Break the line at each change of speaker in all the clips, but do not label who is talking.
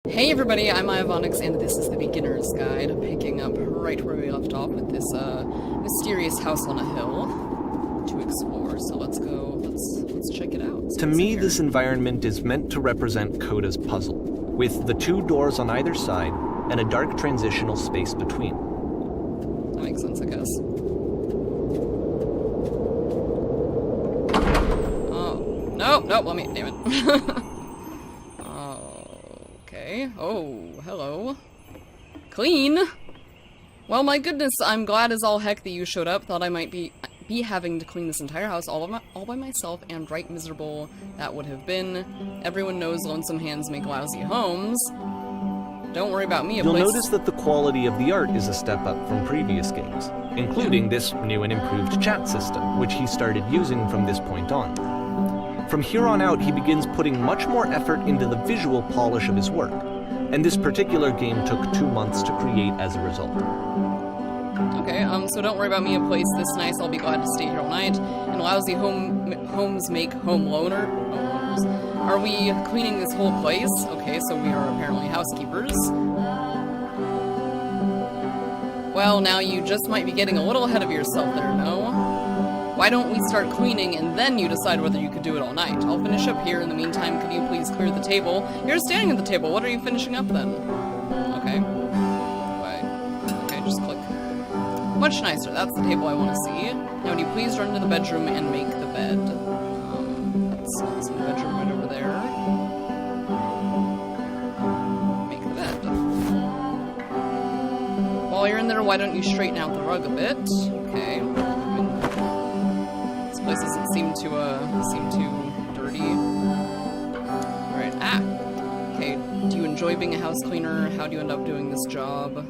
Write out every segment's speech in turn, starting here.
Hey everybody, I'm Iovonix, and this is the Beginner's Guide, picking up right where we left off with this mysterious house on a hill to explore. So let's go, let's check it out.
To me, this environment is meant to represent Coda's puzzle, with the two doors on either side and a dark transitional space between.
That makes sense, I guess. Oh, no, let me, damn it. Okay. Oh, hello. Clean! Well, my goodness, I'm glad as all heck that you showed up. Thought I might be having to clean this entire house all by myself, and right miserable that would have been. Everyone knows lonesome hands make lousy homes. Don't worry about me.
You'll notice that the quality of the art is a step up from previous games, including this new and improved chat system, which he started using from this point on. From here on out, he begins putting much more effort into the visual polish of his work, and this particular game took 2 months to create as a result.
Okay, so don't worry about me. A place this nice, I'll be glad to stay here all night. And lousy homes make homeowners. Are we cleaning this whole place? Okay, so we are apparently housekeepers. Well, now you just might be getting a little ahead of yourself there, no? Why don't we start cleaning and then you decide whether you could do it all night? I'll finish up here. In the meantime, could you please clear the table? You're standing at the table. What are you finishing up then? Okay. Why? Okay, just click. Much nicer. That's the table I want to see. Now, would you please run to the bedroom and make the bed? That's the bedroom right over there. Make the bed. While you're in there, why don't you straighten out the rug a bit? Okay. This place doesn't seem too dirty. Alright, okay, do you enjoy being a house cleaner? How do you end up doing this job?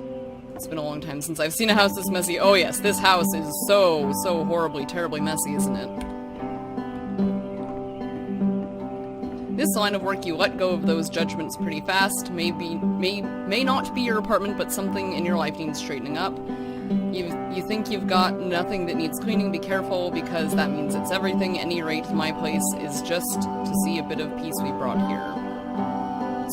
It's been a long time since I've seen a house this messy. Oh yes, this house is so horribly, terribly messy, isn't it? This line of work, you let go of those judgments pretty fast. May not be your apartment, but something in your life needs straightening up. You think you've got nothing that needs cleaning, be careful, because that means it's everything. At any rate, my place is just to see a bit of peace we brought here.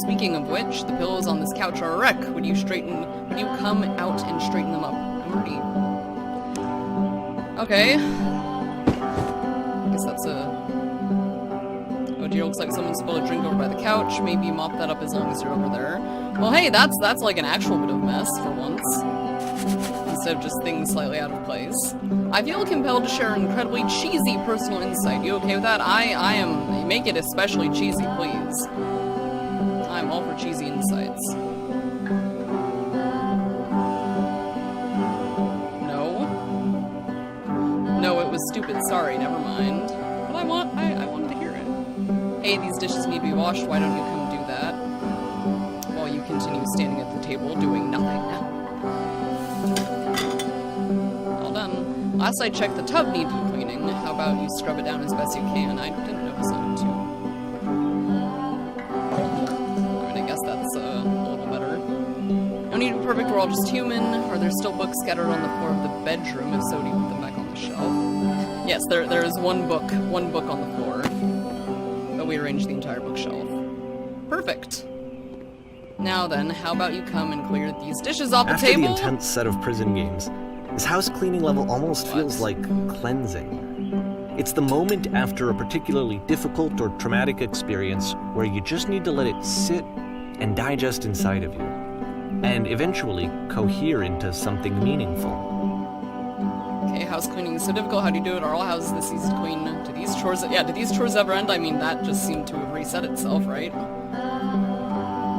Speaking of which, the pillows on this couch are a wreck. Would you come out and straighten them up? I'm ready. Okay. I guess that's oh dear, looks like someone spilled a drink over by the couch. Maybe mop that up as long as you're over there. Well, hey, that's like an actual bit of mess for once. Instead of just things slightly out of place. I feel compelled to share an incredibly cheesy personal insight. You okay with that? I am. Make it especially cheesy, please. I'm all for cheesy insights. No, it was stupid. Sorry, never mind. But I wanted to hear it. Hey, these dishes need to be washed. Why don't you come do that? While you continue standing at the table doing nothing. Last I checked, the tub needed cleaning. How about you scrub it down as best you can? I didn't notice that, too. I mean, I guess that's a little better. No need to be perfect, we're all just human. Are there still books scattered on the floor of the bedroom? If so, do you put them back on the shelf? Yes, there is one book on the floor. But we arranged the entire bookshelf. Perfect. Now then, how about you come and clear these dishes off the table?
After the intense set of prison games, this house cleaning level almost feels like cleansing. It's the moment after a particularly difficult or traumatic experience where you just need to let it sit and digest inside of you, and eventually cohere into something meaningful.
Okay, house cleaning is so difficult. How do you do it? Are all houses this easy to clean? Do these chores ever end? I mean, that just seemed to have reset itself, right?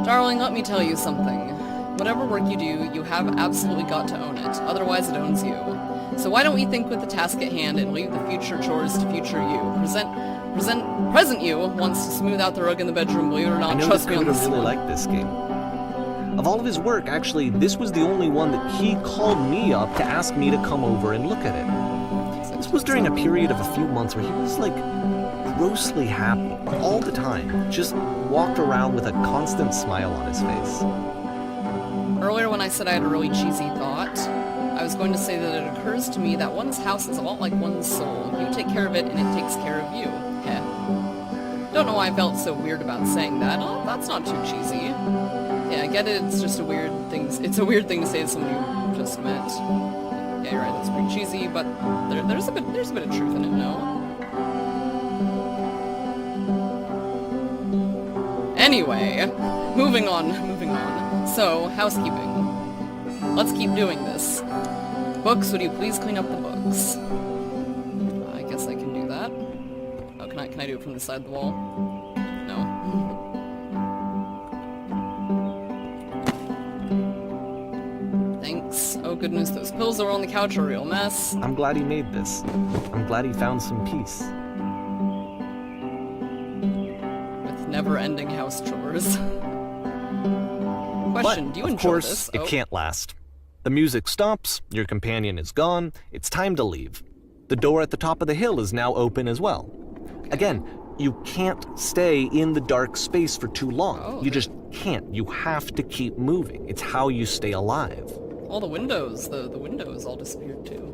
Darling, let me tell you something. Whatever work you do, you have absolutely got to own it. Otherwise, it owns you. So why don't we think with the task at hand and leave the future chores to future you? Present you wants to smooth out the rug in the bedroom, believe it or not. Trust me on this one.
I really like this game. Of all of his work, actually, this was the only one that he called me up to ask me to come over and look at it. This was during a period of a few months where he was, like, grossly happy all the time. Just walked around with a constant smile on his face.
Earlier when I said I had a really cheesy thought, I was going to say that it occurs to me that one's house is a lot like one's soul. You take care of it and it takes care of you. Heh. Don't know why I felt so weird about saying that. Oh, that's not too cheesy. get it. It's just a weird thing. It's a weird thing to say to someone you just met. Yeah, you're right. That's pretty cheesy, but there's a bit of truth in it. No. Anyway, moving on. So, housekeeping. Let's keep doing this. Books, would you please clean up the books? I guess I can do that. Oh, can I do it from the side of the wall? No. Thanks. Oh goodness, those pills that were on the couch are a real mess.
I'm glad he made this. I'm glad he found some peace.
With never-ending house chores. Question,
But,
do you
of
enjoy
course,
this?
it can't last. The music stops, your companion is gone, it's time to leave. The door at the top of the hill is now open as well. Again, you can't stay in the dark space for too long.
Oh,
You just can't. You have to keep moving. It's how you stay alive.
All the windows, the windows all disappeared too.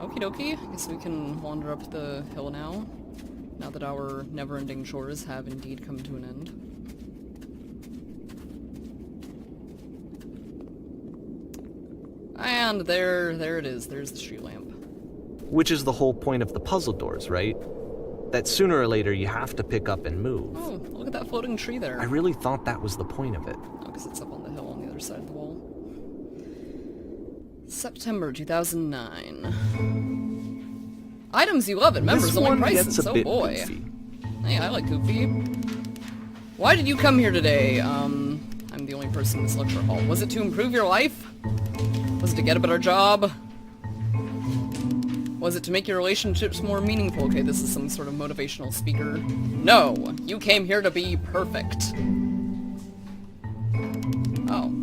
Okie dokie, I guess we can wander up the hill now that our never-ending chores have indeed come to an end. And there it is. There's the street lamp.
Which is the whole point of the puzzle doors, right? That sooner or later you have to pick up and move.
Oh, look at that floating tree there.
I really thought that was the point of it.
Oh, because it's up on the hill on the other side of the wall. September 2009. Items you love at members
This
only
one
prices.
gets a
Oh
bit
boy.
goofy.
Hey, I like goofy. Why did you come here today? I'm the only person in this lecture hall. Was it to improve your life? Was it to get a better job? Was it to make your relationships more meaningful? Okay, this is some sort of motivational speaker. No, you came here to be perfect. Oh.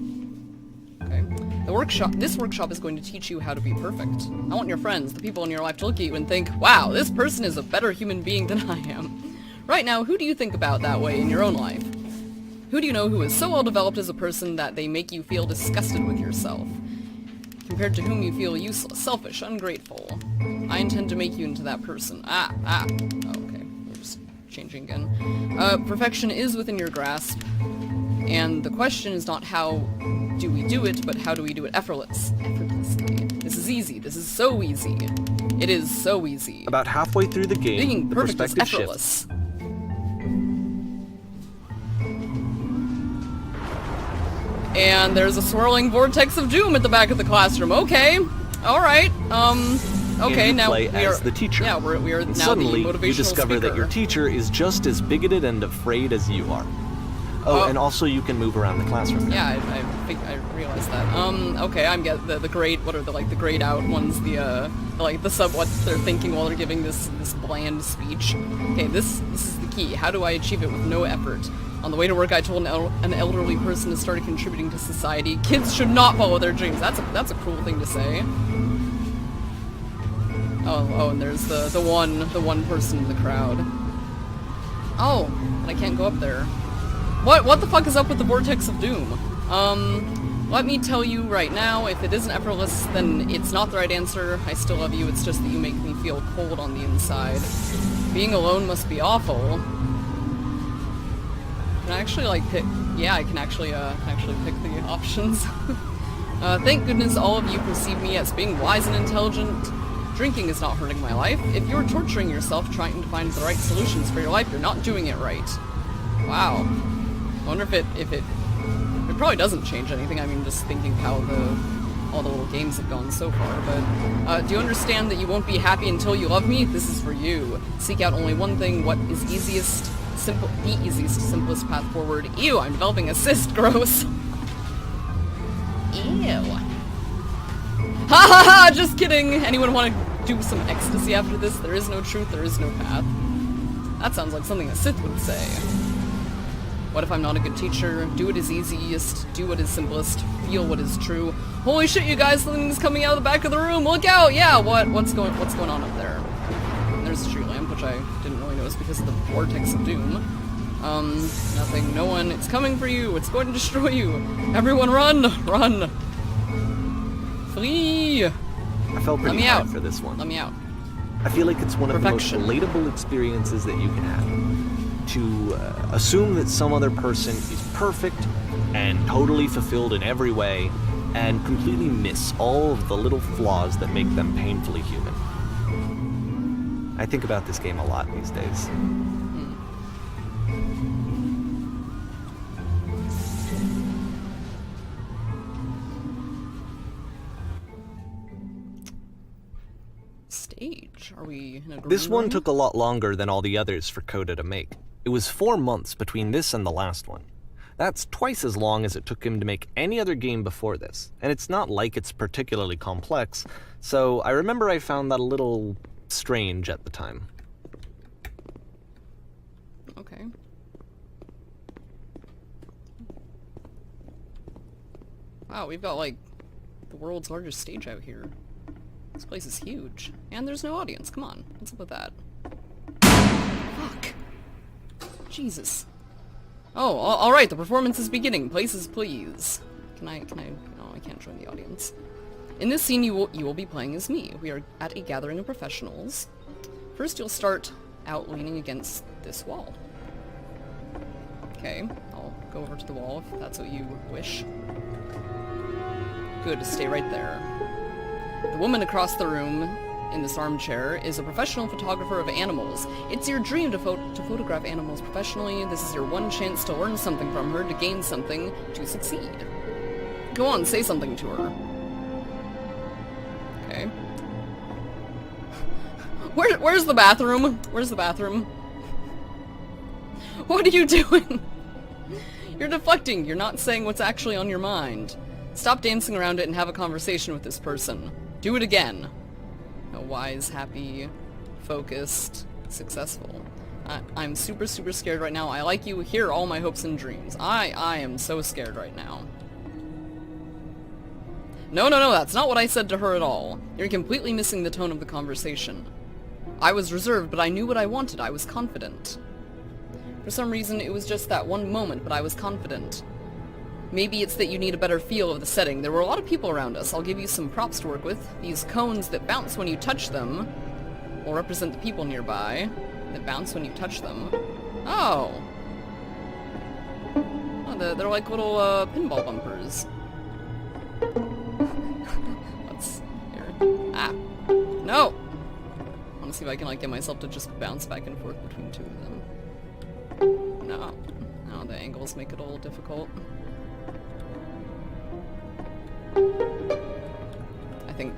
Okay. This workshop is going to teach you how to be perfect. I want your friends, the people in your life, to look at you and think, wow, this person is a better human being than I am. Right now, who do you think about that way in your own life? Who do you know who is so well developed as a person that they make you feel disgusted with yourself? Compared to whom you feel useless, selfish, ungrateful. I intend to make you into that person. Oh, okay. We're just changing again. Perfection is within your grasp, and the question is not how do we do it, but how do we do it effortlessly. This is easy. This is so easy. It is so easy.
About halfway through the game,
Being
the
perfect is
perspective
effortless.
shifts.
And there's a swirling vortex of doom at the back of the classroom. Okay. Alright. Okay,
and you
now
play
we are
as the teacher.
Yeah, we are now
Suddenly,
the motivational
you discover
speaker.
that your teacher is just as bigoted and afraid as you are. Oh, and also you can move around the classroom.
Yeah, I think I realized that. Okay, I'm get the grade. What are the grayed out ones? The what they're thinking while they're giving this bland speech. Okay, this is the key. How do I achieve it with no effort? On the way to work, I told an elderly person to start contributing to society. Kids should not follow their dreams. That's a cruel thing to say. Oh, and there's the one person in the crowd. Oh, but I can't go up there. What the fuck is up with the vortex of doom? Let me tell you right now, if it isn't effortless, then it's not the right answer. I still love you, it's just that you make me feel cold on the inside. Being alone must be awful. Can I actually, pick? Yeah, I can actually pick the options. Thank goodness all of you perceive me as being wise and intelligent. Drinking is not hurting my life. If you're torturing yourself trying to find the right solutions for your life, you're not doing it right. Wow. I wonder if it probably doesn't change anything. I mean, just thinking how all the little games have gone so far. But do you understand that you won't be happy until you love me? This is for you. Seek out only one thing. What is the easiest, simplest path forward? Ew, I'm developing a cyst. Gross. Ew. Ha ha ha! Just kidding. Anyone want to do some ecstasy after this? There is no truth. There is no path. That sounds like something a Sith would say. What if I'm not a good teacher? Do what is easiest, do what is simplest, feel what is true. Holy shit, you guys, something's coming out of the back of the room. Look out! Yeah, what's going on up there? And there's a street lamp, which I didn't really notice because of the vortex of doom. Nothing, no one. It's coming for you. It's going to destroy you. Everyone run! Run! Flee!
I felt pretty hard for this one.
Let me out.
I feel like it's one of
Perfection.
the most relatable experiences that you can have. to assume that some other person is perfect and totally fulfilled in every way, and completely miss all of the little flaws that make them painfully human. I think about this game a lot these days.
Stage? Are we in a green
This one
room?
took a lot longer than all the others for Coda to make. It was 4 months between this and the last one. That's twice as long as it took him to make any other game before this, and it's not like it's particularly complex, so I remember I found that a little strange at the time.
Okay. Wow, we've got, like, the world's largest stage out here. This place is huge. And there's no audience. Come on. What's up with that? Fuck. Jesus. Oh, alright, the performance is beginning. Places, please. Can I, no, I can't join the audience. In this scene, you will be playing as me. We are at a gathering of professionals. First, you'll start out leaning against this wall. Okay, I'll go over to the wall if that's what you wish. Good, stay right there. The woman across the room in this armchair is a professional photographer of animals. It's your dream to photograph animals professionally. This is your one chance to learn something from her, to gain something, to succeed. Go on, say something to her. Okay. Where's the bathroom? Where's the bathroom? What are you doing? You're deflecting. You're not saying what's actually on your mind. Stop dancing around it and have a conversation with this person. Do it again. Wise, happy, focused, successful. I'm super, super scared right now. I like you. Here are all my hopes and dreams. I am so scared right now. No, that's not what I said to her at all. You're completely missing the tone of the conversation. I was reserved, but I knew what I wanted. I was confident. For some reason, it was just that one moment, but I was confident. Maybe it's that you need a better feel of the setting. There were a lot of people around us. I'll give you some props to work with. These cones that bounce when you touch them will represent the people nearby that bounce when you touch them. Oh, they're like little pinball bumpers. What's here? Ah, no! I want to see if I can like get myself to just bounce back and forth between two of them. No, the angles make it a little difficult. I think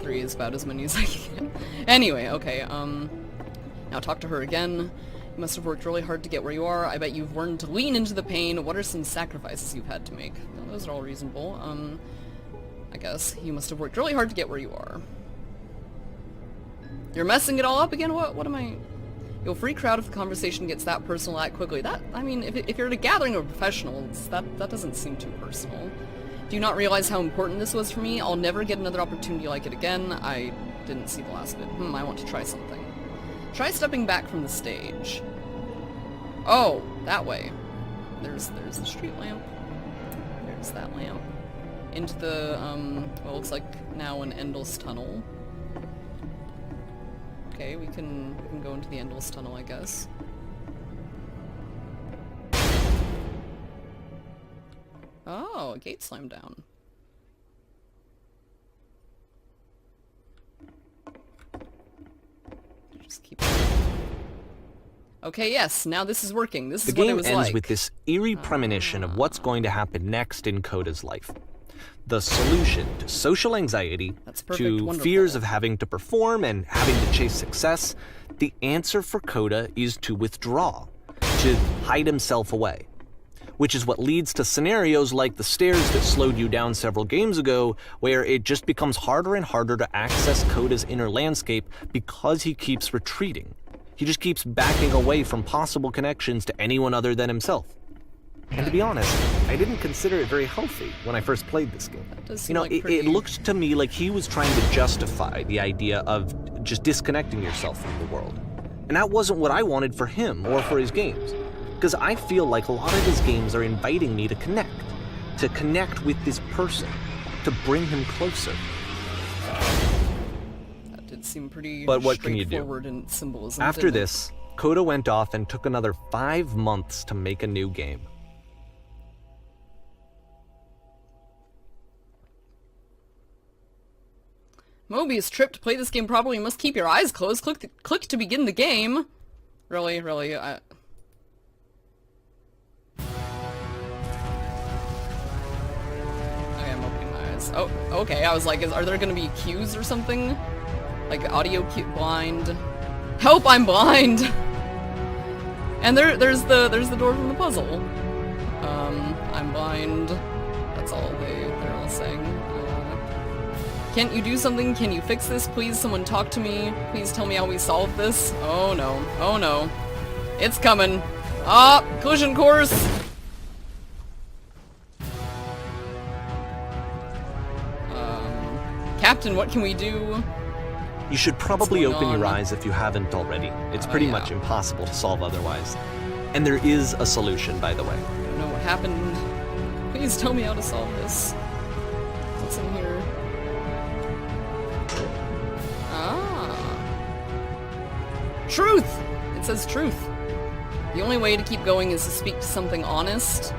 3 is about as many as I can get. Anyway, okay, now talk to her again. You must have worked really hard to get where you are. I bet you've learned to lean into the pain. What are some sacrifices you've had to make? Well, those are all reasonable. I guess you must have worked really hard to get where you are. You're messing it all up again? What am I... You'll freak out if the conversation gets that personal that quickly. I mean, if you're at a gathering of professionals, that doesn't seem too personal. Do you not realize how important this was for me? I'll never get another opportunity like it again. I didn't see the last of it. I want to try something. Try stepping back from the stage. Oh, that way. There's the street lamp. There's that lamp. Into the, what looks like now an endless tunnel. Okay, we can go into the endless tunnel, I guess. Oh, a gate slammed down. Just keep... Okay, yes, now this is working. This is what it was like.
The game ends with this eerie premonition of what's going to happen next in Coda's life. The solution to social anxiety, to fears of having to perform and having to chase success, the answer for Coda is to withdraw, to hide himself away. Which is what leads to scenarios like the stairs that slowed you down several games ago, where it just becomes harder and harder to access Coda's inner landscape because he keeps retreating. He just keeps backing away from possible connections to anyone other than himself. And to be honest, I didn't consider it very healthy when I first played this game. You know, it looked to me like he was trying to justify the idea of just disconnecting yourself from the world. And that wasn't what I wanted for him or for his games. Because I feel like a lot of his games are inviting me to connect with this person, to bring him closer.
That did seem pretty
but what can you do?
straightforward in symbolism.
After this, Coda went off and took another 5 months to make a new game.
Mobius trip to play this game properly. You must keep your eyes closed. Click to begin the game. Really? Okay, I'm opening my eyes. Oh, okay. I was like, are there gonna be cues or something? Like audio cue? Blind. Help! I'm blind. And there's the door from the puzzle. I'm blind. That's all they're all saying. Can't you do something? Can you fix this? Please, someone talk to me. Please tell me how we solve this. Oh no. Oh no. It's coming. Ah! Collision course! Captain, what can we do?
You should probably
What's going
open your
on?
eyes if you haven't already. It's pretty
yeah.
much impossible to solve otherwise. And there is a solution, by the way.
I don't know what happened. Please tell me how to solve this. What's in here? Truth! It says truth. The only way to keep going is to speak to something honest.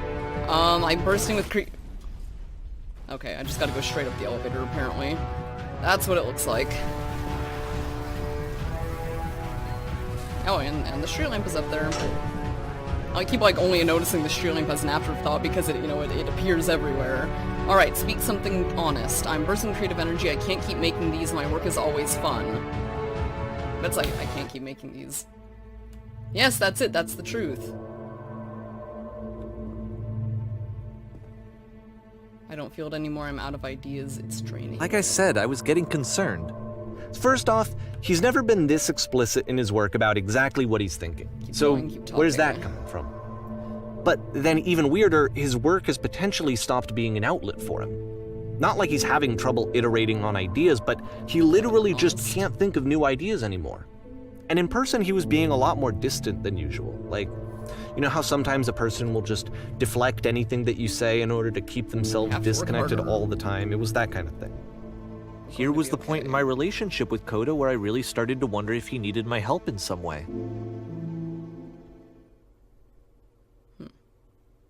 I'm bursting with Okay, I just gotta go straight up the elevator, apparently. That's what it looks like. Oh, and the street lamp is up there. I keep, like, only noticing the street lamp as an afterthought because it appears everywhere. Alright, speak something honest. I'm bursting with creative energy. I can't keep making these. My work is always fun. That's like, I can't keep making these. Yes, that's it. That's the truth. I don't feel it anymore. I'm out of ideas. It's draining.
Like I said, I was getting concerned. First off, he's never been this explicit in his work about exactly what he's thinking. Where's that coming from? But then even weirder, his work has potentially stopped being an outlet for him. Not like he's having trouble iterating on ideas, but he literally just can't think of new ideas anymore. And in person, he was being a lot more distant than usual. Like, you know how sometimes a person will just deflect anything that you say in order to keep themselves disconnected all the time? It was that kind of thing. Here was the point in my relationship with Coda where I really started to wonder if he needed my help in some way.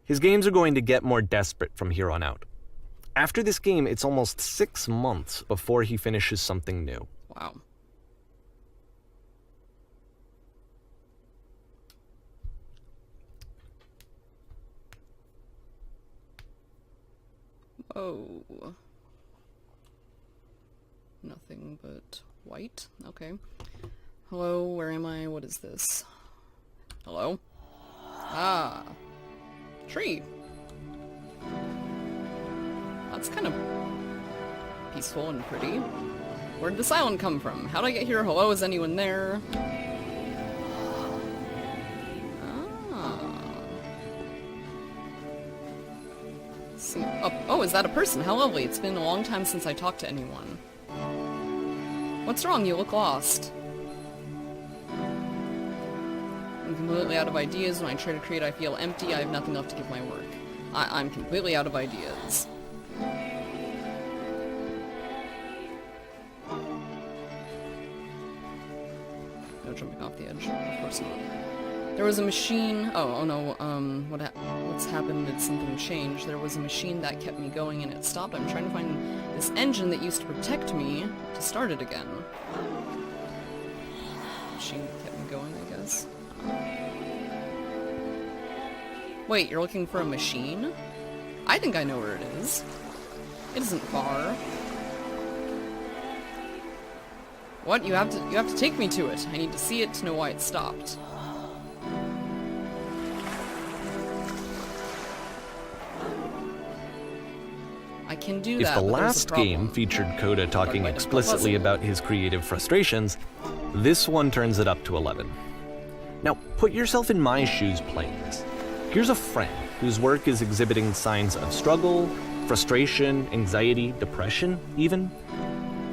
His games are going to get more desperate from here on out. After this game, it's almost 6 months before he finishes something new.
Wow. Oh. Nothing but white. Okay. Hello, where am I? What is this? Hello? Ah. Tree. That's kind of peaceful and pretty. Where'd this island come from? How'd I get here? Hello, is anyone there? Ah. See. Oh, is that a person? How lovely. It's been a long time since I talked to anyone. What's wrong? You look lost. I'm completely out of ideas. When I try to create, I feel empty. I have nothing left to give my work. I'm completely out of ideas. No jumping off the edge. Of course not. There was a machine. Oh no. What's happened? Did something change? There was a machine that kept me going, and it stopped. I'm trying to find this engine that used to protect me to start it again. Machine kept me going, I guess. Wait, you're looking for a machine? I think I know where it is. It isn't far. What? You have to take me to it. I need to see it to know why it stopped. I can do that.
If the
but there's a
last
problem.
game featured Coda talking
Like,
explicitly about his creative frustrations, this one turns it up to 11. Now, put yourself in my shoes playing this. Here's a friend whose work is exhibiting signs of struggle, frustration, anxiety, depression, even.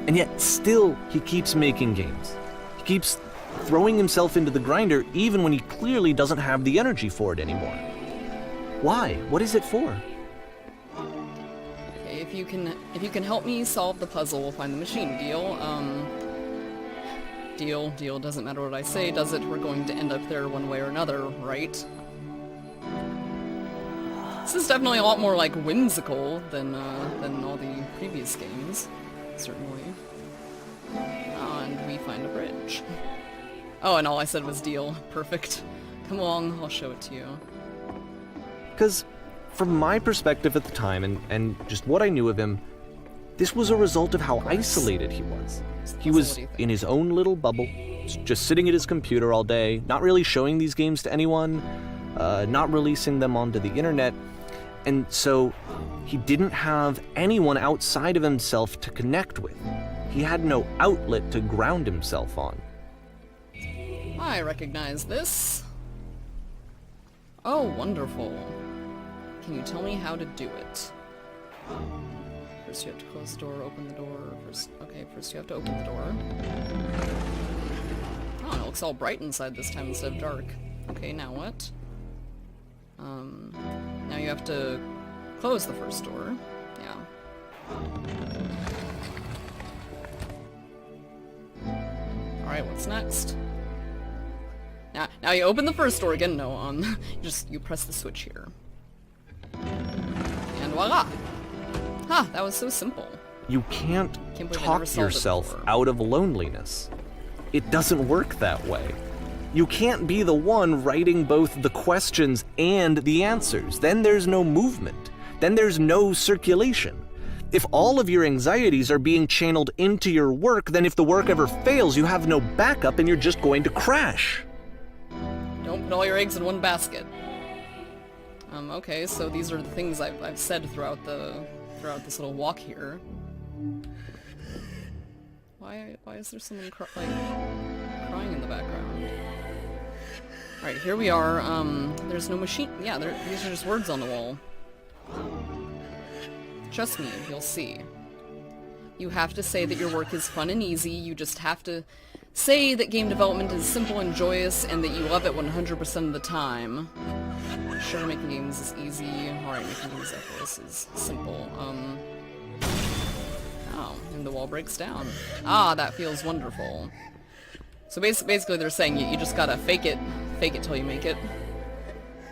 And yet, still, he keeps making games. He keeps throwing himself into the grinder even when he clearly doesn't have the energy for it anymore. Why? What is it for?
Okay, if you can help me solve the puzzle, we'll find the machine. Deal? Deal, deal. Doesn't matter what I say, does it? We're going to end up there one way or another, right? This is definitely a lot more, like, whimsical than all the previous games. Certainly. And we find a bridge. Oh, and all I said was deal. Perfect. Come along, I'll show it to you.
Because, from my perspective at the time, and just what I knew of him, this was a result of how isolated he was. He was in his own little bubble, just sitting at his computer all day, not really showing these games to anyone, not releasing them onto the internet, and so he didn't have anyone outside of himself to connect with. He had no outlet to ground himself on.
I recognize this. Oh, wonderful. Can you tell me how to do it? First you have to close the door, open the door. First you have to open the door. Oh, it looks all bright inside this time instead of dark. Okay, now what? Now you have to close the first door. Yeah. Alright, what's next? Now you open the first door again. No, you press the switch here. And voila! Ha, that was so simple.
You can't
believe I
talk
never solved it
yourself
before.
out of loneliness. It doesn't work that way. You can't be the one writing both the questions and the answers. Then there's no movement. Then there's no circulation. If all of your anxieties are being channeled into your work, then if the work ever fails, you have no backup and you're just going to crash.
Don't put all your eggs in one basket. Okay, so these are the things I've said throughout this little walk here. Why is there someone crying in the background? Alright, here we are. There's no machine. Yeah, these are just words on the wall. Trust me, you'll see. You have to say that your work is fun and easy. You just have to say that game development is simple and joyous and that you love it 100% of the time. Sure, making games is easy. Alright, making games effortless is simple. Oh, and the wall breaks down. Ah, that feels wonderful. So basically they're saying you just gotta fake it till you make it.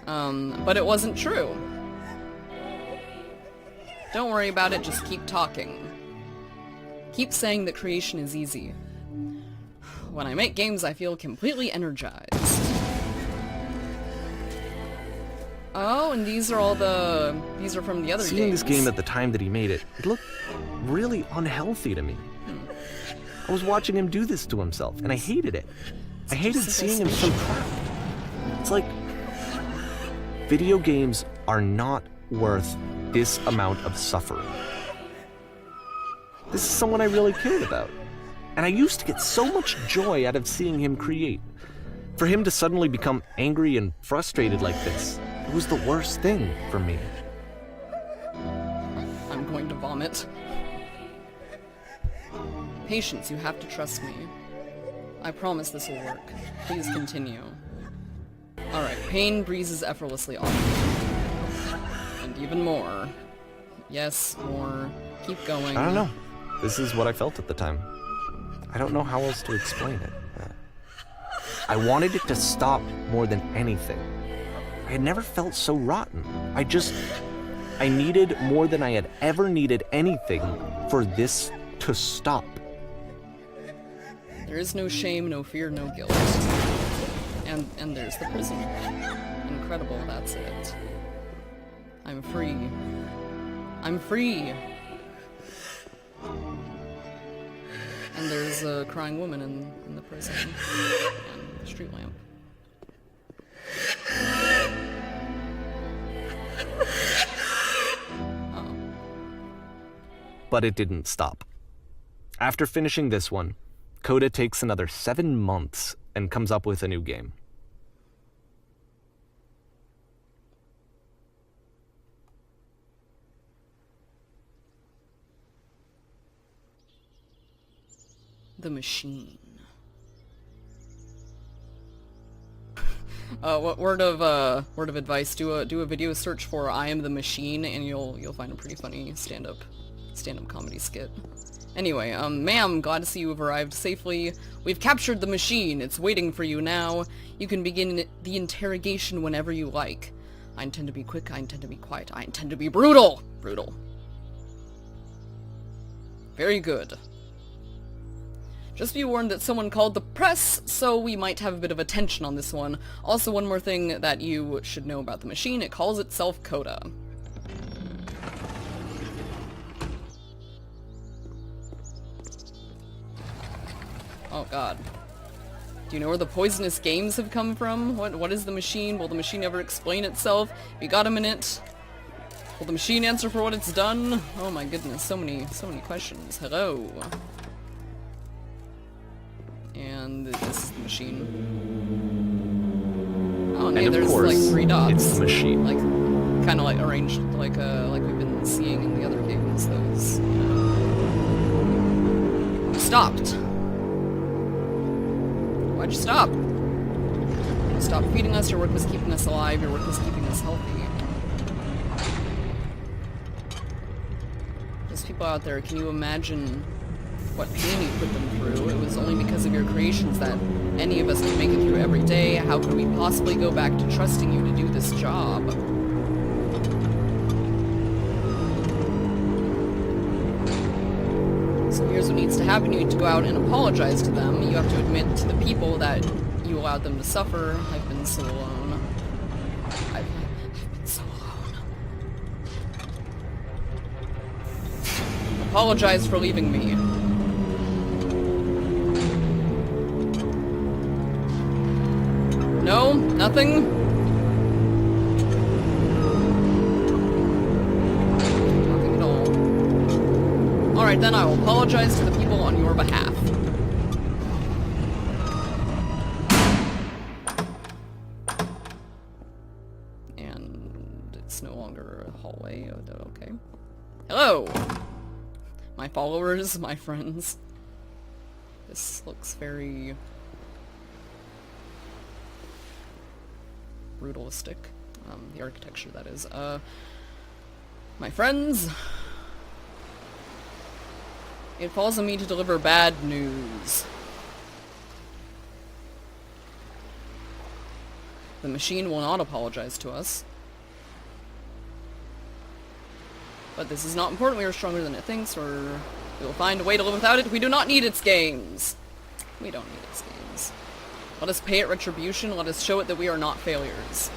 But it wasn't true. Don't worry about it, just keep talking. Keep saying that creation is easy. When I make games, I feel completely energized. Oh, and these are from the other games.
Seeing this game at the time that he made it, it looked really unhealthy to me. I was watching him do this to himself, and I hated it. I hated seeing him so trapped. It's like, video games are not worth this amount of suffering. This is someone I really cared about. And I used to get so much joy out of seeing him create. For him to suddenly become angry and frustrated like this, it was the worst thing for me.
I'm going to vomit. Patience, you have to trust me. I promise this will work. Please continue. Alright, pain breezes effortlessly off. And even more. Yes, more. Keep going.
I don't know. This is what I felt at the time. I don't know how else to explain it. I wanted it to stop more than anything. I had never felt so rotten. I needed more than I had ever needed anything for this to stop.
There is no shame, no fear, no guilt. And there's the prison. Incredible, that's it. I'm free. I'm free! And there's a crying woman in the prison. And the street lamp. Oh.
But it didn't stop. After finishing this one, Coda takes another 7 months and comes up with a new game.
The Machine. What word of advice? Do a video search for "I am the Machine" and you'll find a pretty funny stand-up comedy skit. Anyway, ma'am, glad to see you have arrived safely. We've captured the machine. It's waiting for you now. You can begin the interrogation whenever you like. I intend to be quick. I intend to be quiet. I intend to be brutal. Brutal. Very good. Just be warned that someone called the press, so we might have a bit of attention on this one. Also, one more thing that you should know about the machine. It calls itself Coda. Oh god. Do you know where the poisonous games have come from? What is the machine? Will the machine ever explain itself? You got a minute? Will the machine answer for what it's done? Oh my goodness, so many questions. Hello. And this is the machine. Oh, and
of
there's
course,
like 3 dots.
it's the machine.
Like, kind of like arranged like we've been seeing in the other games. Those. Stopped. Why'd you stop? You stopped feeding us, your work was keeping us alive, your work was keeping us healthy. Those people out there, can you imagine what pain you put them through? It was only because of your creations that any of us can make it through every day. How could we possibly go back to trusting you to do this job? So here's what needs to happen. You need to go out and apologize to them. You have to admit to the people that you allowed them to suffer. I've been so alone. I've been so alone. Apologize for leaving me. No? Nothing? Nothing at all. Alright then, I will apologize to the people on your behalf. And it's no longer a hallway. Okay. Hello! My followers, my friends. This looks very brutalistic. The architecture, that is. My friends, it falls on me to deliver bad news. The machine will not apologize to us. But this is not important. We are stronger than it thinks, or we will find a way to live without it. We do not need its games. We don't need its games. Let us pay it retribution. Let us show it that we are not failures.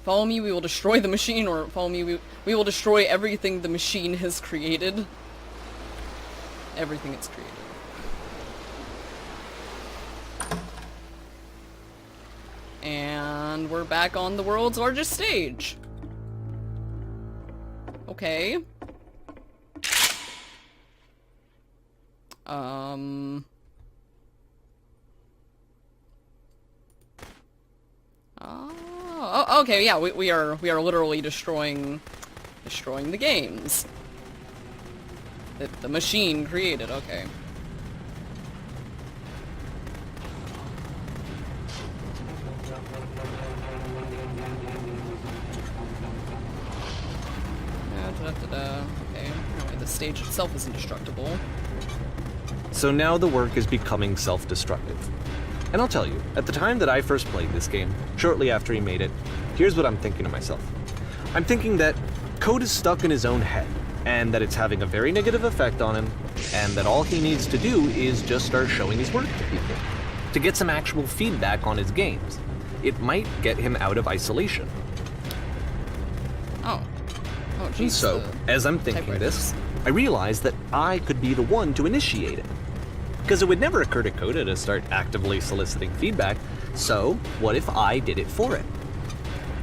Follow me, we will destroy the machine, or follow me, we will destroy everything the machine has created. Everything it's created. And we're back on the world's largest stage. Okay. Oh, okay, yeah, we are literally destroying the games that the machine created. Okay. Okay. Anyway, the stage itself is indestructible.
So now the work is becoming self-destructive. And I'll tell you, at the time that I first played this game, shortly after he made it, here's what I'm thinking to myself. I'm thinking that Code is stuck in his own head, and that it's having a very negative effect on him, and that all he needs to do is just start showing his work to people, to get some actual feedback on his games. It might get him out of isolation.
Oh,
And
geez.
so, as I'm thinking this, I realized that I could be the one to initiate it. Because it would never occur to Coda to start actively soliciting feedback, so what if I did it for it?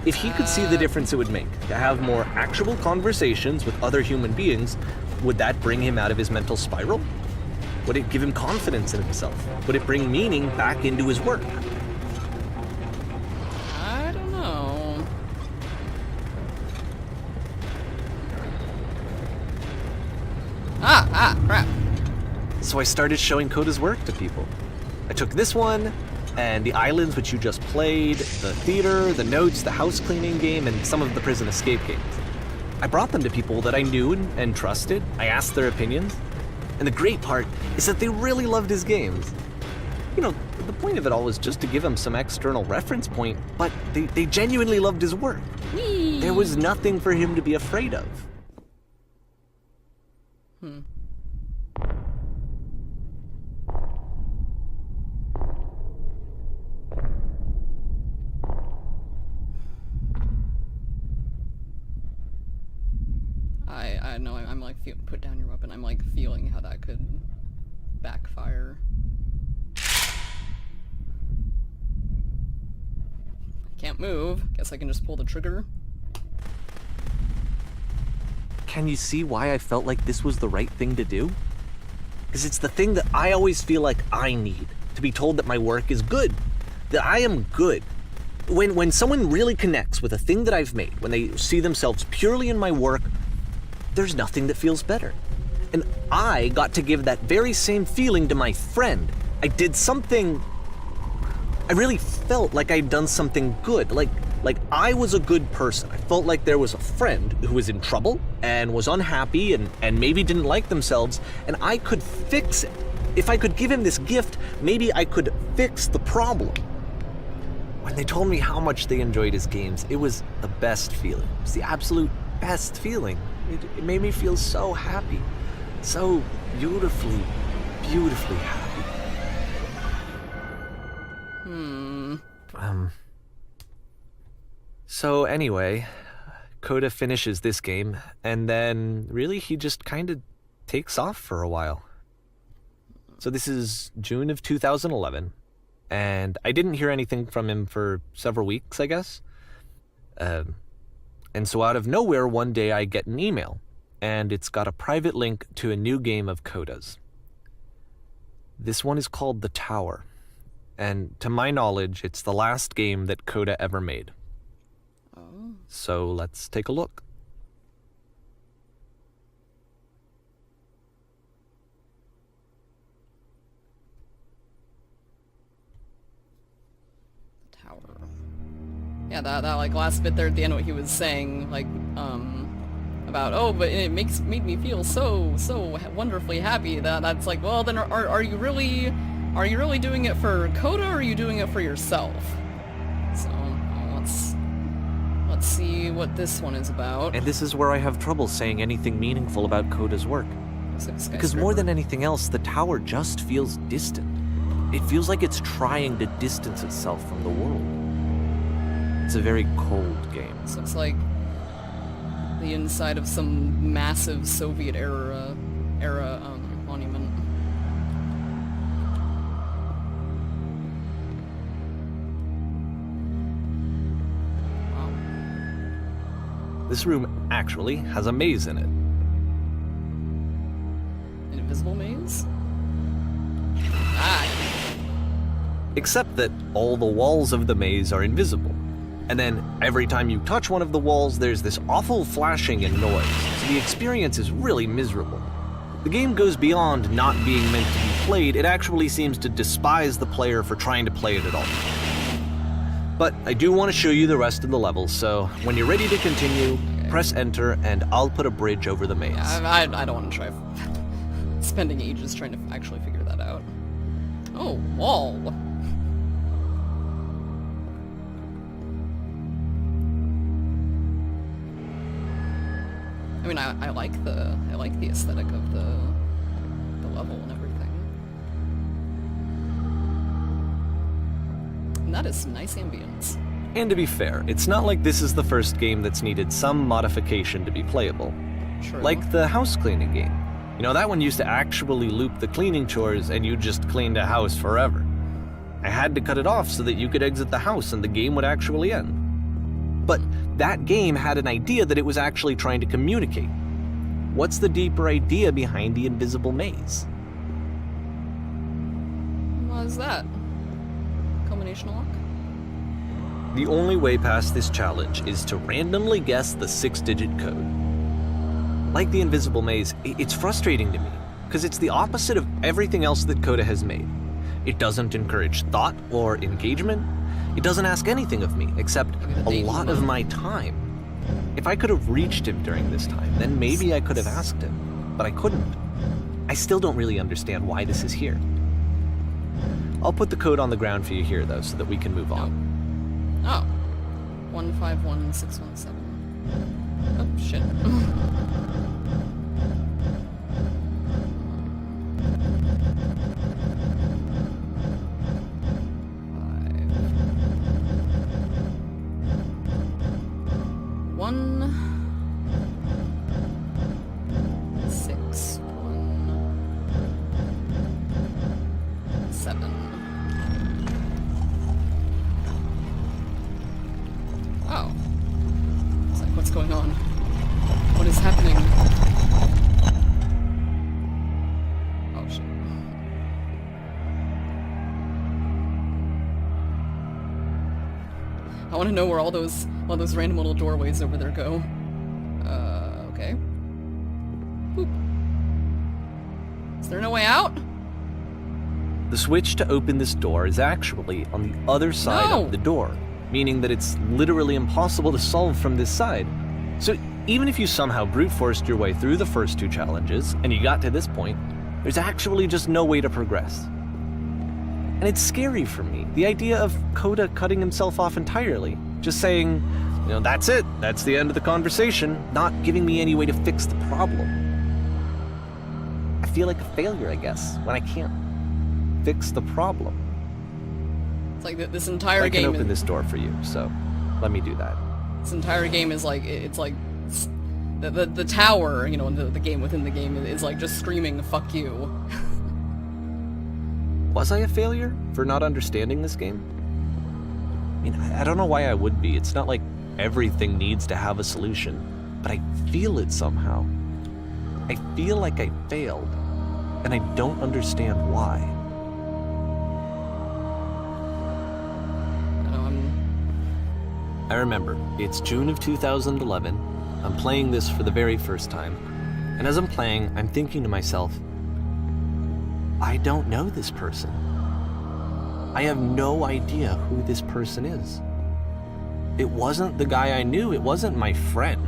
If he could see the difference it would make to have more actual conversations with other human beings, would that bring him out of his mental spiral? Would it give him confidence in himself? Would it bring meaning back into his work?
I don't know. Crap.
So I started showing Coda's work to people. I took this one, and the islands which you just played, the theater, the notes, the house cleaning game, and some of the prison escape games. I brought them to people that I knew and trusted. I asked their opinions. And the great part is that they really loved his games. You know, the point of it all was just to give him some external reference point, but they genuinely loved his work.
Whee!
There was nothing for him to be afraid of.
I know, I'm like, put down your weapon. I'm like feeling how that could backfire. Can't move. Guess I can just pull the trigger.
Can you see why I felt like this was the right thing to do? Because it's the thing that I always feel like I need, to be told that my work is good, that I am good. When someone really connects with a thing that I've made, when they see themselves purely in my work, there's nothing that feels better. And I got to give that very same feeling to my friend. I did something... I really felt like I'd done something good, like I was a good person. I felt like there was a friend who was in trouble and was unhappy and maybe didn't like themselves, and I could fix it. If I could give him this gift, maybe I could fix the problem. When they told me how much they enjoyed his games, it was the best feeling. It was the absolute best feeling. It made me feel so happy. So beautifully, beautifully happy. So anyway, Coda finishes this game, and then really he just kind of takes off for a while. So this is June of 2011, and I didn't hear anything from him for several weeks, I guess. And so out of nowhere, one day I get an email, and it's got a private link to a new game of Coda's. This one is called The Tower, and to my knowledge, it's the last game that Coda ever made.
Oh.
So let's take a look.
Tower. Yeah, that like last bit there at the end, what he was saying, like, about, oh, but it made me feel so wonderfully happy. That's like, well, then are you really doing it for Coda, or are you doing it for yourself? So let's see what this one is about.
And this is where I have trouble saying anything meaningful about Coda's work. Because more than anything else, The Tower just feels distant. It feels like it's trying to distance itself from the world. It's a very cold game.
So it's like the inside of some massive Soviet era monument. Wow.
This room actually has a maze in it.
An invisible maze? Ah.
Except that all the walls of the maze are invisible. And then every time you touch one of the walls, there's this awful flashing and noise, so the experience is really miserable. The game goes beyond not being meant to be played, it actually seems to despise the player for trying to play it at all. But I do want to show you the rest of the levels, so when you're ready to continue, press enter and I'll put a bridge over the maze.
I don't want to try spending ages trying to actually figure that out. Oh, wall. I mean, I like the aesthetic of the level and everything. And that is some nice ambience.
And to be fair, it's not like this is the first game that's needed some modification to be playable.
True.
Like the house cleaning game. You know, that one used to actually loop the cleaning chores and you just cleaned a house forever. I had to cut it off so that you could exit the house and the game would actually end. But that game had an idea that it was actually trying to communicate. What's the deeper idea behind the invisible maze?
What is that? Combination lock?
The only way past this challenge is to randomly guess the 6-digit code. Like the invisible maze, it's frustrating to me, because it's the opposite of everything else that Coda has made. It doesn't encourage thought or engagement. It doesn't ask anything of me, except a lot of my time. If I could have reached him during this time, then maybe I could have asked him, but I couldn't. I still don't really understand why this is here. I'll put the code on the ground for you here, though, so that we can move on.
Oh. 151617. Oh, shit. Oh. It's like, what's going on? What is happening? Oh, shit. I want to know where all those random little doorways over there go. Okay. Boop. Is there no way out?
The switch to open this door is actually on the other side of the door, meaning that it's literally impossible to solve from this side. So even if you somehow brute forced your way through the first 2 challenges, and you got to this point, there's actually just no way to progress. And it's scary for me, the idea of Coda cutting himself off entirely, just saying, you know, that's it, that's the end of the conversation, not giving me any way to fix the problem. I feel like a failure, I guess, when I can't fix the problem.
It's like this entire game.
I can open this door for you, so let me do that.
This entire game is like, it's like the tower, you know, the game within the game is like just screaming "fuck you."
Was I a failure for not understanding this game? I mean, I don't know why I would be. It's not like everything needs to have a solution, but I feel it somehow. I feel like I failed, and I don't understand why. I remember, it's June of 2011, I'm playing this for the very first time, and as I'm playing, I'm thinking to myself, I don't know this person. I have no idea who this person is. It wasn't the guy I knew, it wasn't my friend.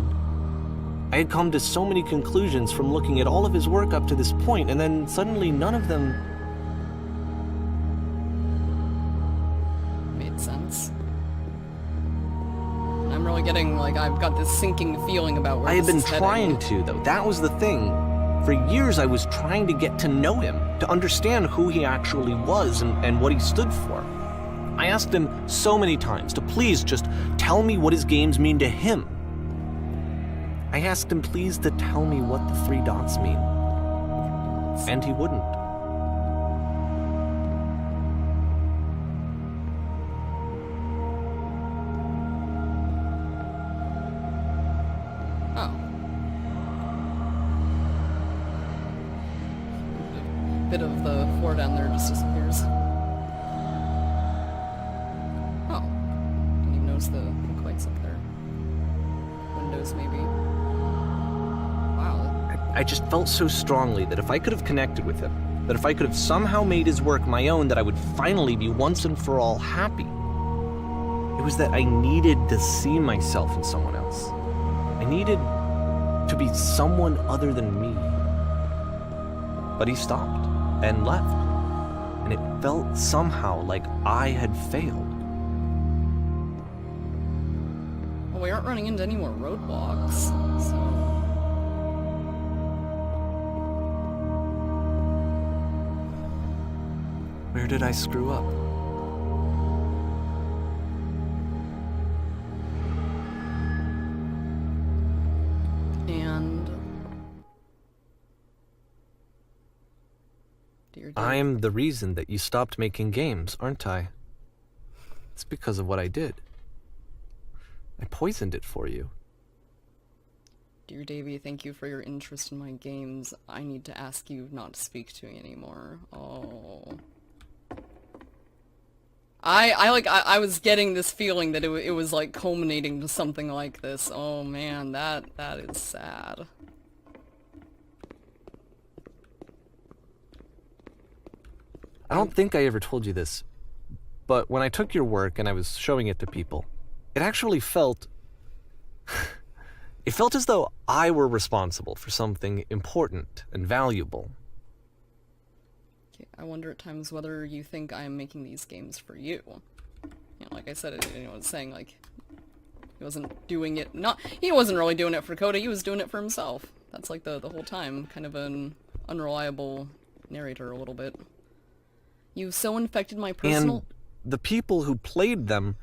I had come to so many conclusions from looking at all of his work up to this point, and then suddenly none of them
made sense. I'm really getting, like, I've got this sinking feeling about where
I had been
this is
trying
heading.
to, though. That was the thing. For years, I was trying to get to know him, to understand who he actually was and what he stood for. I asked him so many times to please just tell me what his games mean to him. I asked him please to tell me what the 3 dots mean. And he wouldn't.
Bit of the floor down there just disappears. Oh. Didn't even notice the lights up there. Windows, maybe. Wow.
I just felt so strongly that if I could have connected with him, that if I could have somehow made his work my own, that I would finally be once and for all happy. It was that I needed to see myself in someone else. I needed to be someone other than me. But he stopped and left, and it felt somehow like I had failed.
Well, we aren't running into any more roadblocks, so...
Where did I screw up?
And...
I'm the reason that you stopped making games, aren't I? It's because of what I did. I poisoned it for you.
Dear Davy, thank you for your interest in my games. I need to ask you not to speak to me anymore. Oh. I was getting this feeling that it was like culminating to something like this. Oh man, that is sad.
I don't think I ever told you this, but when I took your work and I was showing it to people, it actually felt It felt as though I were responsible for something important and valuable.
Okay, I wonder at times whether you think I am making these games for you. You know, like I said, it's saying, like, he wasn't doing it, he wasn't really doing it for Coda, he was doing it for himself. That's like the whole time, kind of an unreliable narrator a little bit. You've so infected my personal...
And the people who played them,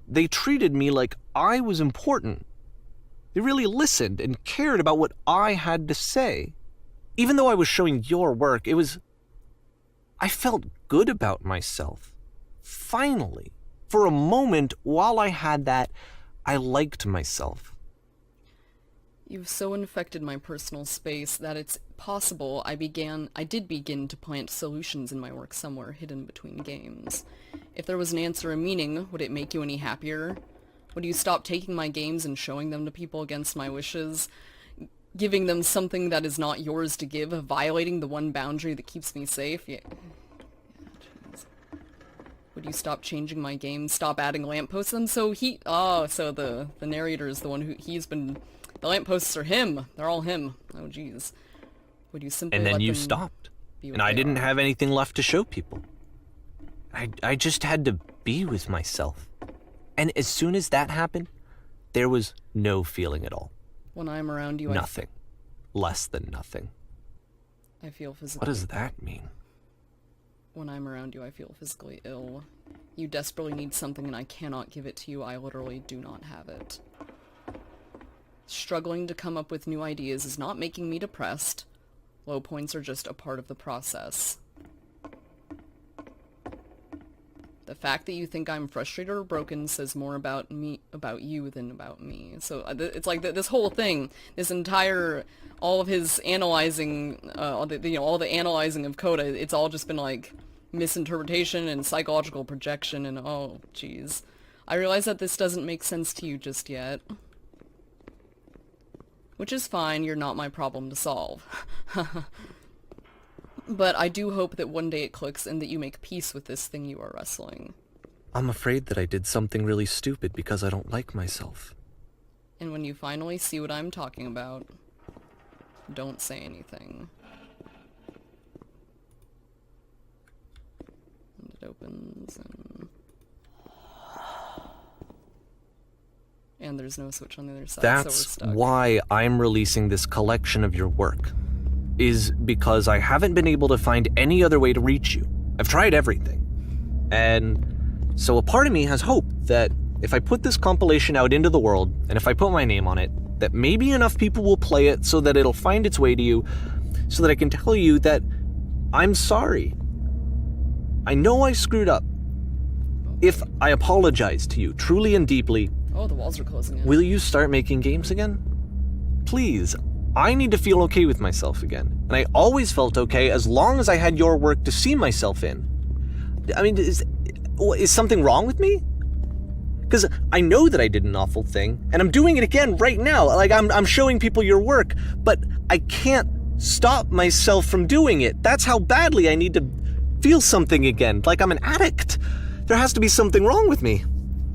they treated me like I was important. They really listened and cared about what I had to say. Even though I was showing your work, I felt good about myself. Finally. For a moment, while I had that, I liked myself.
You've so infected my personal space that it's possible I did begin to plant solutions in my work somewhere hidden between games. If there was an answer or meaning, would it make you any happier? Would you stop taking my games and showing them to people against my wishes? Giving them something that is not yours to give, violating the one boundary that keeps me safe? Yeah. Would you stop changing my games, stop adding lampposts? And so so the narrator is the one the lampposts are him. They're all him. Oh, jeez. Would you simply
And then
let
you
them
stopped.
be what
And I
they
didn't
are?
have anything left to show people. I just had to be with myself. And as soon as that happened, there was no feeling at all.
When I'm around you,
Nothing. Less than nothing.
I feel physically...
What does that mean?
When I'm around you, I feel physically ill. You desperately need something and I cannot give it to you. I literally do not have it. Struggling to come up with new ideas is not making me depressed. Low points are just a part of the process. The fact that you think I'm frustrated or broken says more about you than about me. So it's like this whole thing, this entire, all of his analyzing, all the analyzing of Coda, it's all just been like misinterpretation and psychological projection and oh, jeez. I realize that this doesn't make sense to you just yet. Which is fine, you're not my problem to solve. But I do hope that one day it clicks and that you make peace with this thing you are wrestling.
I'm afraid that I did something really stupid because I don't like myself.
And when you finally see what I'm talking about, don't say anything. And it opens and there's no switch on the other side, so we're
That's
stuck.
why I'm releasing this collection of your work. Is because I haven't been able to find any other way to reach you. I've tried everything. And so a part of me has hope that if I put this compilation out into the world, and if I put my name on it, that maybe enough people will play it so that it'll find its way to you, so that I can tell you that I'm sorry. I know I screwed up. If I apologize to you truly and deeply,
Oh, the walls are closing in.
will you start making games again? Please. I need to feel okay with myself again. And I always felt okay as long as I had your work to see myself in. I mean, is something wrong with me? Because I know that I did an awful thing, and I'm doing it again right now. Like, I'm showing people your work, but I can't stop myself from doing it. That's how badly I need to feel something again, like I'm an addict. There has to be something wrong with me.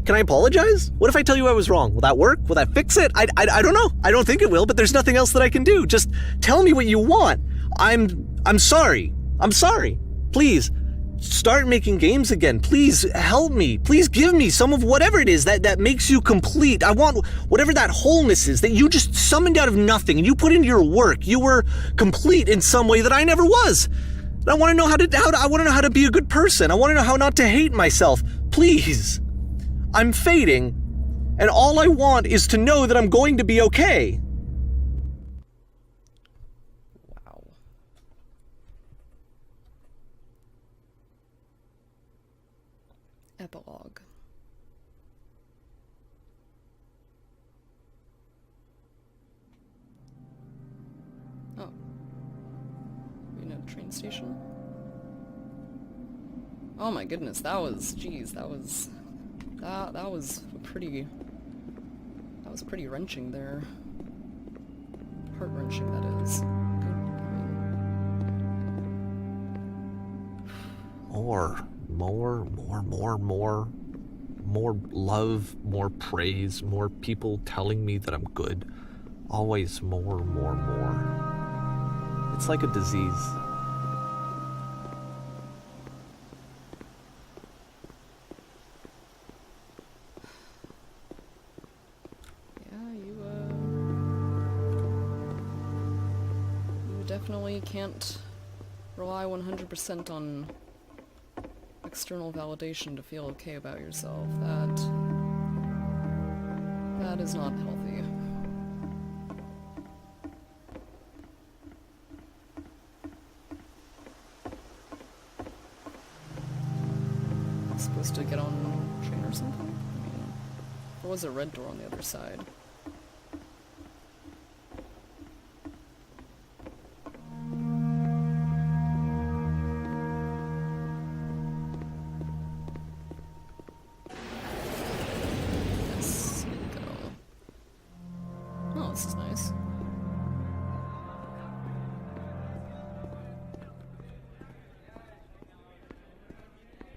Can I apologize? What if I tell you I was wrong? Will that work? Will that fix it? I don't know. I don't think it will, but there's nothing else that I can do. Just tell me what you want. I'm sorry. I'm sorry. Please, start making games again. Please help me. Please give me some of whatever it is that makes you complete. I want whatever that wholeness is that you just summoned out of nothing and you put into your work. You were complete in some way that I never was. And I want to know how to be a good person. I want to know how not to hate myself. Please. I'm fading, and all I want is to know that I'm going to be okay.
Wow. Epilogue. Oh. We know the train station? Oh my goodness, that was pretty wrenching there. Heart-wrenching, that is.
More love, more praise, more people telling me that I'm good. always more. It's like a disease.
You definitely can't rely 100% on external validation to feel okay about yourself. That is not healthy. Supposed to get on a train or something? I mean, there was a red door on the other side. Yes, here we go. Oh, this is nice.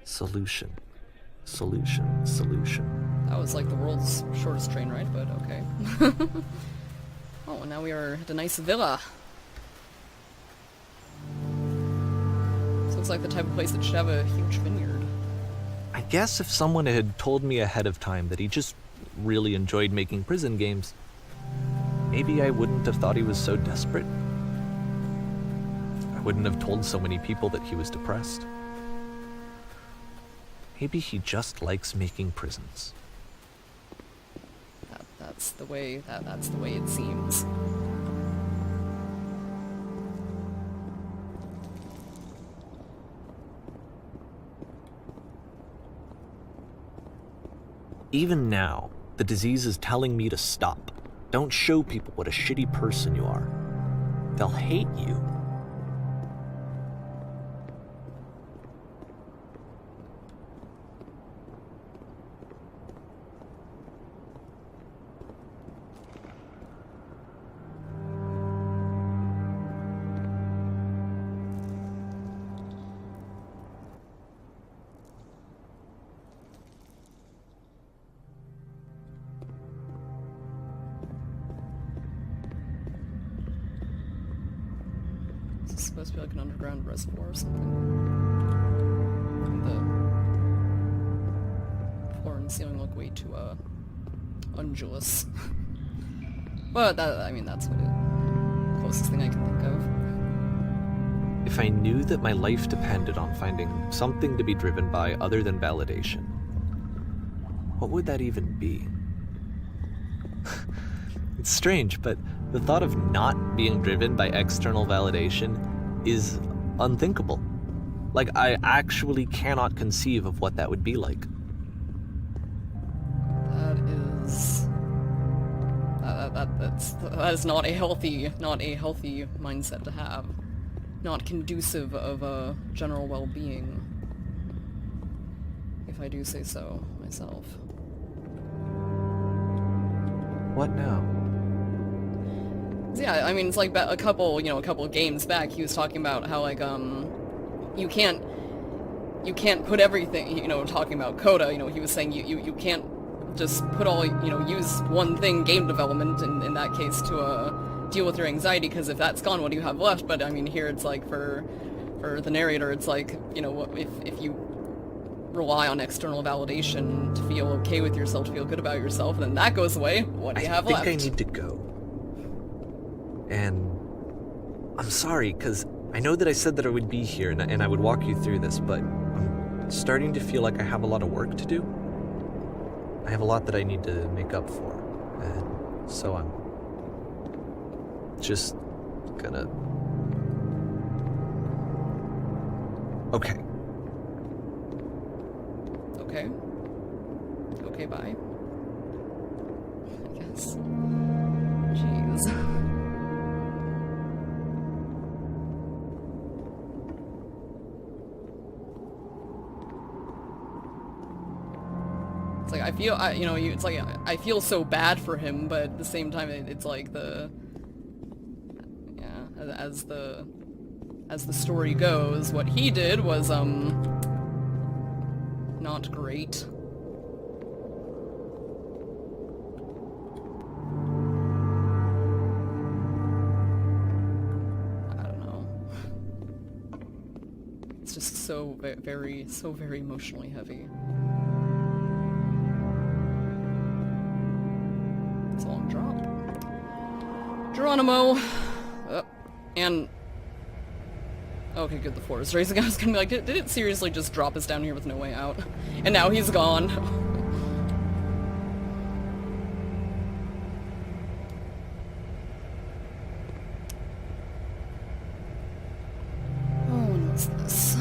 Solution.
That was like the world's shortest train ride, but okay. Oh, and now we are at a nice villa. This looks like the type of place that should have a huge vineyard.
I guess if someone had told me ahead of time that he just really enjoyed making prison games, maybe I wouldn't have thought he was so desperate. I wouldn't have told so many people that he was depressed. Maybe he just likes making prisons.
That's the way it seems.
Even now, the disease is telling me to stop. Don't show people what a shitty person you are. They'll hate you.
Is this supposed to be like an underground reservoir or something? The floor and ceiling look way too, undulous. But that's what closest thing I can think of.
If I knew that my life depended on finding something to be driven by other than validation, what would that even be? It's strange, but the thought of not being driven by external validation is unthinkable. Like, I actually cannot conceive of what that would be like.
That is not a healthy mindset to have. Not conducive of a general well-being, if I do say so myself.
What now?
Yeah, I mean, it's like a couple of games back, he was talking about how, like, you can't put everything, talking about Coda, he was saying you can't just put all, use one thing, game development, in that case, to, deal with your anxiety, because if that's gone, what do you have left? But, I mean, here it's like, for the narrator, it's like, if you rely on external validation to feel okay with yourself, to feel good about yourself, then that goes away. What do you have left?
I think I need to go. And I'm sorry, because I know that I said that I would be here and I would walk you through this, but I'm starting to feel like I have a lot of work to do. I have a lot that I need to make up for, and so I'm just gonna... Okay.
Okay, bye. I guess. Jeez. It's like, I feel so bad for him, but at the same time, it's like as the story goes, what he did was, not great. just so very emotionally heavy. It's a long drop. Geronimo! And... Okay, good, the floor is raising. I was gonna be like, did it seriously just drop us down here with no way out? And now he's gone. Oh, and what's this?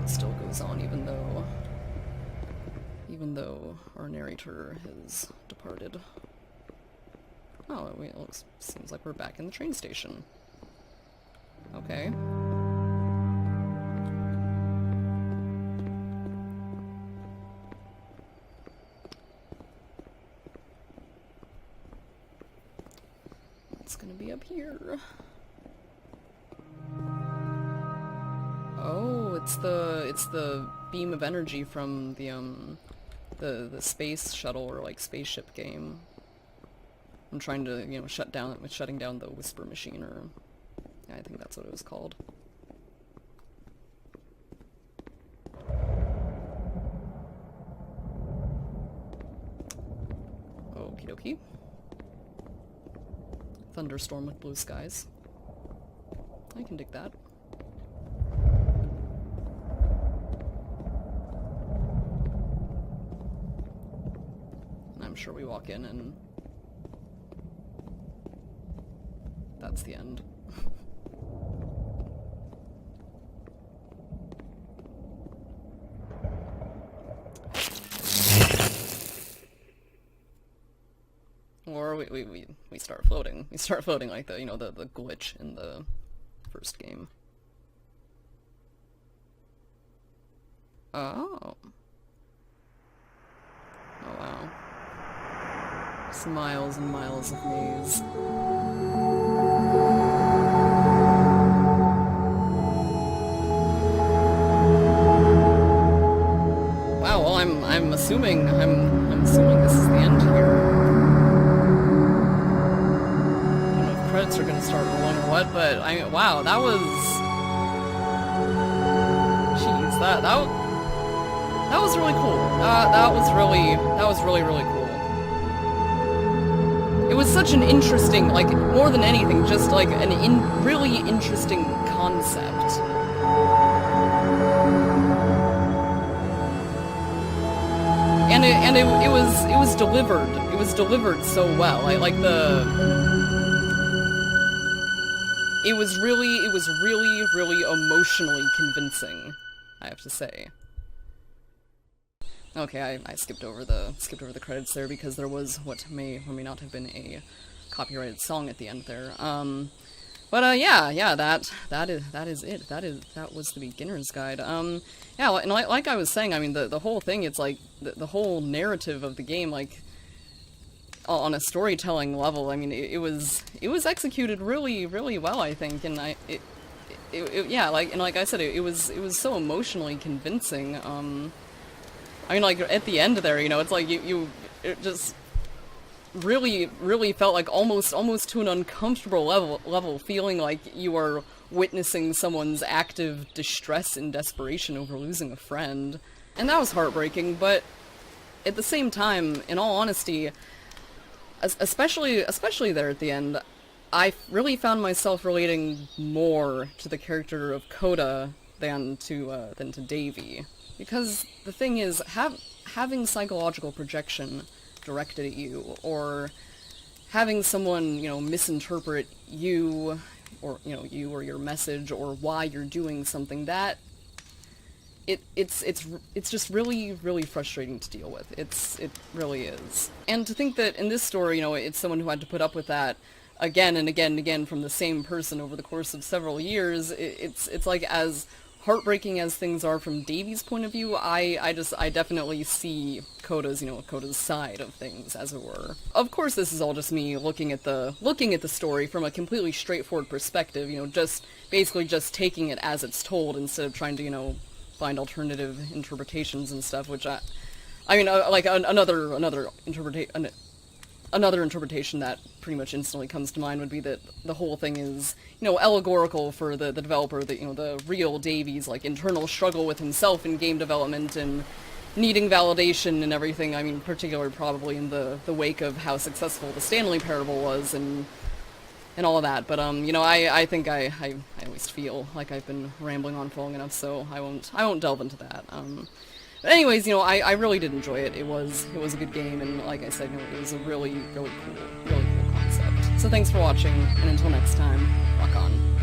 It still goes on even though our narrator has departed. Oh, it seems like we're back in the train station. Okay. It's gonna be up here. Oh, it's the beam of energy from the space shuttle or like spaceship game. I'm trying to, you know, shutting down the whisper machine, or yeah, I think that's what it was called. Okie dokie. Thunderstorm with blue skies. I can dig that. And I'm sure we walk in and that's the end. Or we start floating. We start floating like the, you know, the glitch in the first game. Oh. Oh wow. Just miles and miles of maze. Wow, well I'm assuming this is the end here. Credits are gonna start rolling or what, but I mean, wow, that was... Jeez, that was really cool. That was really cool. It was such an interesting, like, more than anything, just like really interesting concept. And it was delivered. It was delivered so well. Like It was really emotionally convincing, I have to say. Okay, I skipped over the credits there because there was what may or may not have been a copyrighted song at the end there. But yeah, that is it. That was the beginner's guide. Yeah, and like I was saying, I mean, the whole thing, it's like the whole narrative of the game, like, on a storytelling level, I mean, it was executed really well, I think, and yeah, like I said, it was so emotionally convincing. I mean, like, at the end there, you know, it's like it just really felt like almost to an uncomfortable level, feeling like you are witnessing someone's active distress and desperation over losing a friend. And that was heartbreaking, but at the same time, in all honesty, especially there at the end, I really found myself relating more to the character of Coda than to Davy. Because the thing is, having psychological projection directed at you, or having someone, you know, misinterpret you, or, you know, you or your message, or why you're doing something, that it's just really frustrating to deal with. It really is. And to think that in this story, you know, it's someone who had to put up with that again and again and again from the same person over the course of several years, it's like, as heartbreaking as things are from Davy's point of view, I definitely see Coda's side of things, as it were. Of course, this is all just me looking at the story from a completely straightforward perspective, you know, basically just taking it as it's told instead of trying to, you know, find alternative interpretations and stuff, which I mean, like another another interpretation that pretty much instantly comes to mind would be that the whole thing is, allegorical for the developer, that, the real Davy's, like, internal struggle with himself in game development and needing validation and everything. I mean, particularly probably in the wake of how successful the Stanley Parable was and all of that. But, I think I at least feel like I've been rambling on for long enough, so I won't delve into that. But anyways, I really did enjoy it. It was a good game, and like I said, it was a really, really cool concept. So thanks for watching, and until next time, rock on.